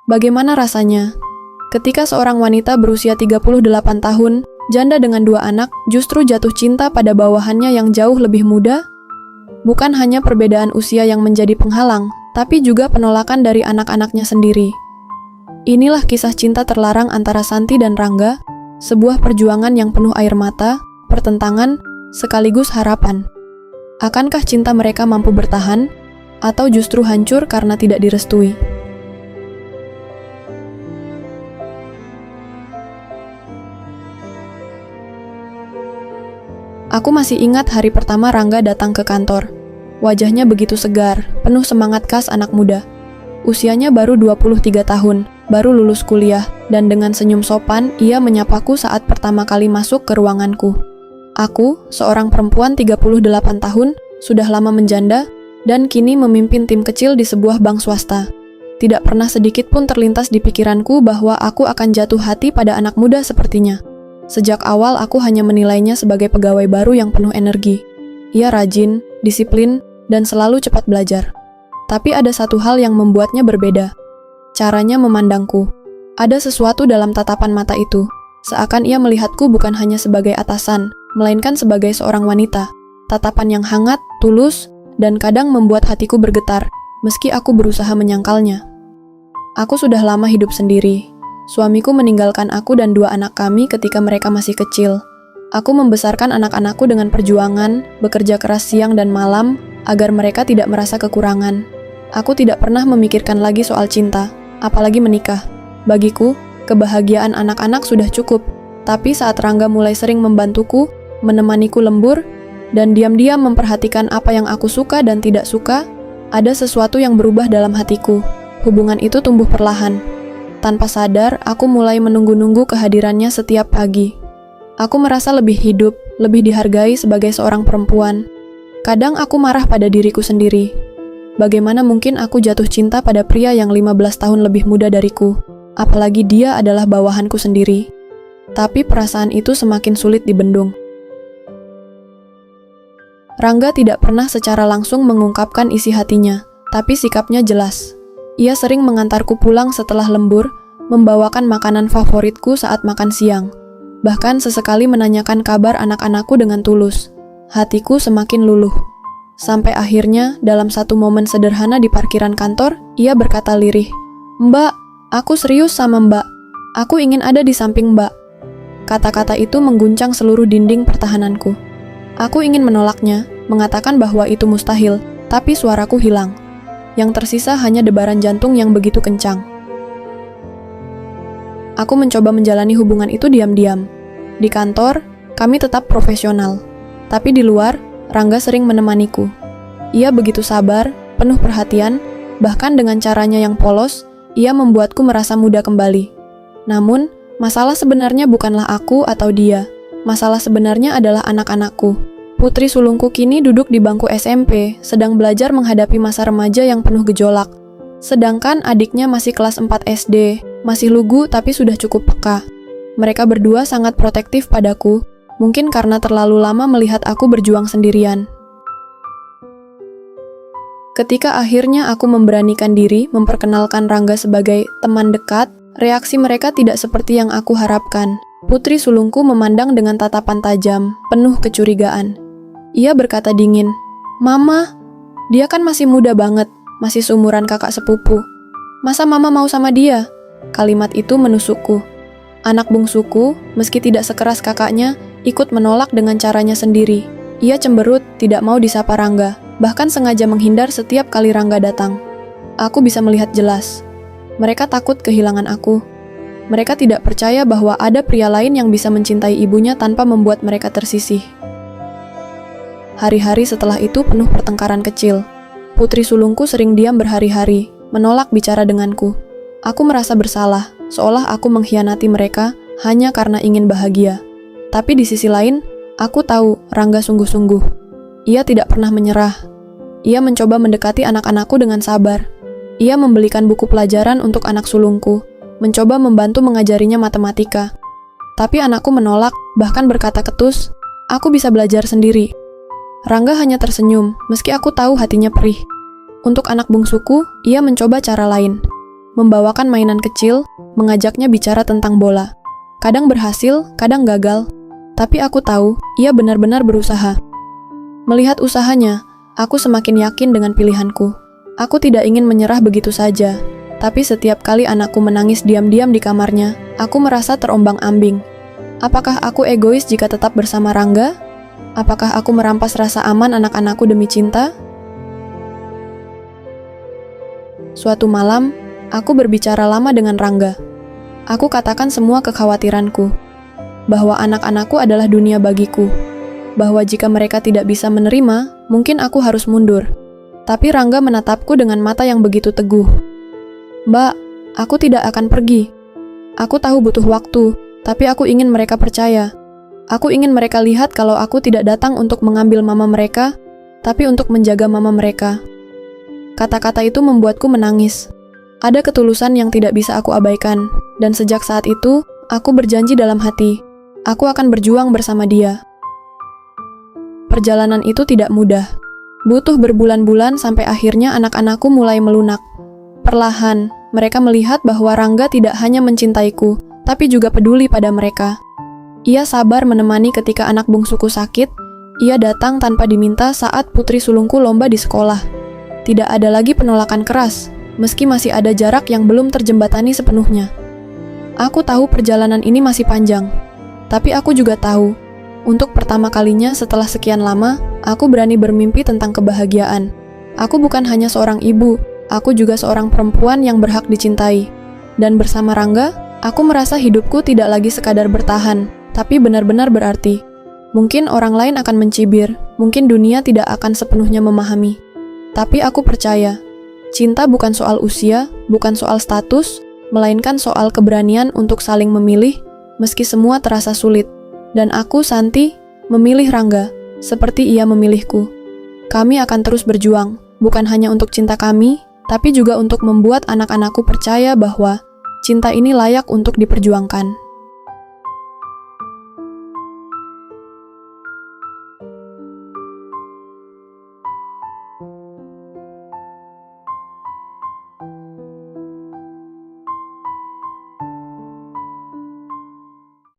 Bagaimana rasanya? Ketika seorang wanita berusia 38 tahun, janda dengan 2 anak, justru jatuh cinta pada bawahannya yang jauh lebih muda? Bukan hanya perbedaan usia yang menjadi penghalang, tapi juga penolakan dari anak-anaknya sendiri. Inilah kisah cinta terlarang antara Santi dan Rangga, sebuah perjuangan yang penuh air mata, pertentangan, sekaligus harapan. Akankah cinta mereka mampu bertahan, atau justru hancur karena tidak direstui? Aku masih ingat hari pertama Rangga datang ke kantor. Wajahnya begitu segar, penuh semangat khas anak muda. Usianya baru 23 tahun, baru lulus kuliah, dan dengan senyum sopan, ia menyapaku saat pertama kali masuk ke ruanganku. Aku, seorang perempuan 38 tahun, sudah lama menjanda, dan kini memimpin tim kecil di sebuah bank swasta. Tidak pernah sedikit pun terlintas di pikiranku bahwa aku akan jatuh hati pada anak muda sepertinya. Sejak awal aku hanya menilainya sebagai pegawai baru yang penuh energi. Ia rajin, disiplin, dan selalu cepat belajar. Tapi ada satu hal yang membuatnya berbeda. Caranya memandangku. Ada sesuatu dalam tatapan mata itu. Seakan ia melihatku bukan hanya sebagai atasan, melainkan sebagai seorang wanita. Tatapan yang hangat, tulus, dan kadang membuat hatiku bergetar, meski aku berusaha menyangkalnya. Aku sudah lama hidup sendiri. Suamiku meninggalkan aku dan 2 anak kami ketika mereka masih kecil. Aku membesarkan anak-anakku dengan perjuangan, bekerja keras siang dan malam, agar mereka tidak merasa kekurangan. Aku tidak pernah memikirkan lagi soal cinta, apalagi menikah. Bagiku, kebahagiaan anak-anak sudah cukup. Tapi saat Rangga mulai sering membantuku, menemaniku lembur, dan diam-diam memperhatikan apa yang aku suka dan tidak suka, ada sesuatu yang berubah dalam hatiku. Hubungan itu tumbuh perlahan. Tanpa sadar, aku mulai menunggu-nunggu kehadirannya setiap pagi. Aku merasa lebih hidup, lebih dihargai sebagai seorang perempuan. Kadang aku marah pada diriku sendiri. Bagaimana mungkin aku jatuh cinta pada pria yang 15 tahun lebih muda dariku, apalagi dia adalah bawahanku sendiri. Tapi perasaan itu semakin sulit dibendung. Rangga tidak pernah secara langsung mengungkapkan isi hatinya, tapi sikapnya jelas. Ia sering mengantarku pulang setelah lembur, membawakan makanan favoritku saat makan siang. Bahkan sesekali menanyakan kabar anak-anakku dengan tulus. Hatiku semakin luluh. Sampai akhirnya, dalam satu momen sederhana di parkiran kantor, ia berkata lirih, "Mbak, aku serius sama Mbak. Aku ingin ada di samping Mbak." Kata-kata itu mengguncang seluruh dinding pertahananku. Aku ingin menolaknya, mengatakan bahwa itu mustahil, tapi suaraku hilang. Yang tersisa hanya debaran jantung yang begitu kencang. Aku mencoba menjalani hubungan itu diam-diam. Di kantor, kami tetap profesional. Tapi di luar, Rangga sering menemaniku. Ia begitu sabar, penuh perhatian, bahkan dengan caranya yang polos, ia membuatku merasa muda kembali. Namun, masalah sebenarnya bukanlah aku atau dia. Masalah sebenarnya adalah anak-anakku. Putri sulungku kini duduk di bangku SMP, sedang belajar menghadapi masa remaja yang penuh gejolak. Sedangkan adiknya masih kelas 4 SD, masih lugu tapi sudah cukup peka. Mereka berdua sangat protektif padaku, mungkin karena terlalu lama melihat aku berjuang sendirian. Ketika akhirnya aku memberanikan diri memperkenalkan Rangga sebagai teman dekat, reaksi mereka tidak seperti yang aku harapkan. Putri sulungku memandang dengan tatapan tajam, penuh kecurigaan. Ia berkata dingin, "Mama, dia kan masih muda banget, masih seumuran kakak sepupu. Masa Mama mau sama dia?" Kalimat itu menusukku. Anak bungsuku, meski tidak sekeras kakaknya, ikut menolak dengan caranya sendiri. Ia cemberut, tidak mau disapa Rangga, bahkan sengaja menghindar setiap kali Rangga datang. Aku bisa melihat jelas. Mereka takut kehilangan aku. Mereka tidak percaya bahwa ada pria lain yang bisa mencintai ibunya tanpa membuat mereka tersisih. Hari-hari setelah itu penuh pertengkaran kecil. Putri sulungku sering diam berhari-hari, menolak bicara denganku. Aku merasa bersalah, seolah aku mengkhianati mereka hanya karena ingin bahagia. Tapi di sisi lain, aku tahu Rangga sungguh-sungguh. Ia tidak pernah menyerah. Ia mencoba mendekati anak-anakku dengan sabar. Ia membelikan buku pelajaran untuk anak sulungku, mencoba membantu mengajarinya matematika. Tapi anakku menolak, bahkan berkata ketus, "Aku bisa belajar sendiri." Rangga hanya tersenyum, meski aku tahu hatinya perih. Untuk anak bungsuku, ia mencoba cara lain. membawakan mainan kecil, mengajaknya bicara tentang bola. Kadang berhasil, kadang gagal, tapi aku tahu ia benar-benar berusaha. Melihat usahanya, aku semakin yakin dengan pilihanku. Aku tidak ingin menyerah begitu saja, tapi setiap kali anakku menangis diam-diam di kamarnya, aku merasa terombang-ambing. Apakah aku egois jika tetap bersama Rangga? Apakah aku merampas rasa aman anak-anakku demi cinta? Suatu malam, aku berbicara lama dengan Rangga. Aku katakan semua kekhawatiranku, bahwa anak-anakku adalah dunia bagiku, bahwa jika mereka tidak bisa menerima, mungkin aku harus mundur. Tapi Rangga menatapku dengan mata yang begitu teguh. Mbak, aku tidak akan pergi. Aku tahu butuh waktu, tapi aku ingin mereka percaya. Aku ingin mereka lihat kalau aku tidak datang untuk mengambil mama mereka, tapi untuk menjaga mama mereka. Kata-kata itu membuatku menangis. Ada ketulusan yang tidak bisa aku abaikan, dan sejak saat itu, aku berjanji dalam hati, aku akan berjuang bersama dia. Perjalanan itu tidak mudah. Butuh berbulan-bulan sampai akhirnya anak-anakku mulai melunak. Perlahan, mereka melihat bahwa Rangga tidak hanya mencintaiku, tapi juga peduli pada mereka. Ia sabar menemani ketika anak bungsuku sakit. Ia datang tanpa diminta saat putri sulungku lomba di sekolah. Tidak ada lagi penolakan keras, meski masih ada jarak yang belum terjembatani sepenuhnya. Aku tahu perjalanan ini masih panjang, tapi aku juga tahu, untuk pertama kalinya setelah sekian lama, aku berani bermimpi tentang kebahagiaan. Aku bukan hanya seorang ibu, aku juga seorang perempuan yang berhak dicintai. Dan bersama Rangga, aku merasa hidupku tidak lagi sekadar bertahan, tapi benar-benar berarti. Mungkin orang lain akan mencibir, mungkin dunia tidak akan sepenuhnya memahami. Tapi aku percaya, cinta bukan soal usia, bukan soal status, melainkan soal keberanian untuk saling memilih, meski semua terasa sulit. Dan aku, Santi, memilih Rangga, seperti ia memilihku. Kami akan terus berjuang, bukan hanya untuk cinta kami, tapi juga untuk membuat anak-anakku percaya bahwa cinta ini layak untuk diperjuangkan.